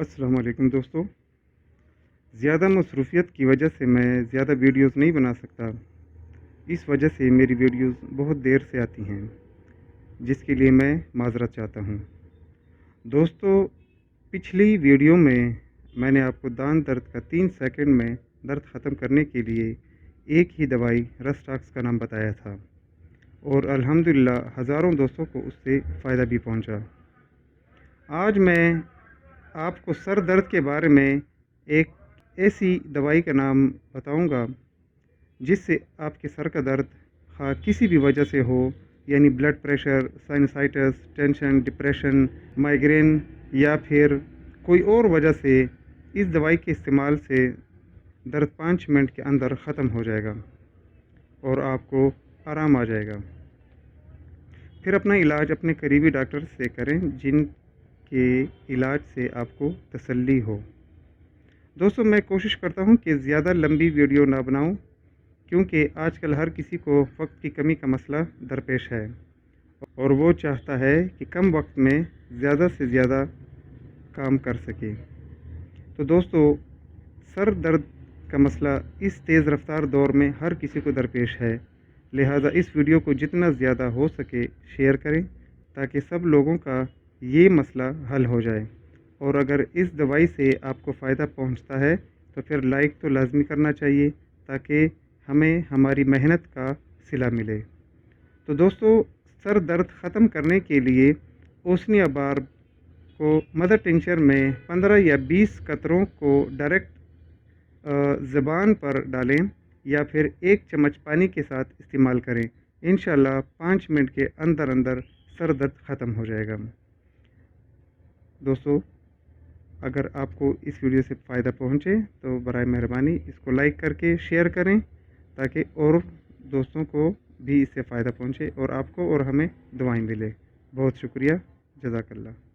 السلام علیکم دوستو، زیادہ مصروفیت کی وجہ سے میں زیادہ ویڈیوز نہیں بنا سکتا۔ اس وجہ سے میری ویڈیوز بہت دیر سے آتی ہیں، جس کے لیے میں معذرت چاہتا ہوں۔ دوستو، پچھلی ویڈیو میں نے آپ کو دان درد کا 3 سیکنڈ میں درد ختم کرنے کے لیے ایک ہی دوائی رسٹاکس کا نام بتایا تھا، اور الحمدللہ ہزاروں دوستوں کو اس سے فائدہ بھی پہنچا۔ آج میں آپ کو سر درد کے بارے میں ایک ایسی دوائی کا نام بتاؤں گا جس سے آپ کے سر کا درد خواہ کسی بھی وجہ سے ہو، یعنی blood pressure, sinusitis, tension, depression, migraine یا پھر کوئی اور وجہ سے، اس دوائی کے استعمال سے درد 5 منٹ کے اندر ختم ہو جائے گا اور آپ کو آرام آ جائے گا۔ پھر اپنا علاج اپنے قریبی ڈاکٹر سے کریں جن کے علاج سے آپ کو تسلی ہو۔ دوستو، میں کوشش کرتا ہوں کہ زیادہ لمبی ویڈیو نہ بناؤں، کیونکہ آج کل ہر کسی کو وقت کی کمی کا مسئلہ درپیش ہے اور وہ چاہتا ہے کہ کم وقت میں زیادہ سے زیادہ کام کر سکے۔ تو دوستو، سر درد کا مسئلہ اس تیز رفتار دور میں ہر کسی کو درپیش ہے، لہٰذا اس ویڈیو کو جتنا زیادہ ہو سکے شیئر کریں تاکہ سب لوگوں کا یہ مسئلہ حل ہو جائے۔ اور اگر اس دوائی سے آپ کو فائدہ پہنچتا ہے تو پھر لائک تو لازمی کرنا چاہیے تاکہ ہمیں ہماری محنت کا صلہ ملے۔ تو دوستو، سر درد ختم کرنے کے لیے اوسنیا بارب کو مدر ٹنچر میں 15 یا 20 قطروں کو ڈائریکٹ زبان پر ڈالیں یا پھر 1 چمچ پانی کے ساتھ استعمال کریں۔ انشاءاللہ 5 منٹ کے اندر سر درد ختم ہو جائے گا۔ دوستو، اگر آپ کو اس ویڈیو سے فائدہ پہنچے تو برائے مہربانی اس کو لائک کر کے شیئر کریں تاکہ اور دوستوں کو بھی اس سے فائدہ پہنچے اور آپ کو اور ہمیں دعائیں ملے۔ بہت شکریہ، جزاک اللہ۔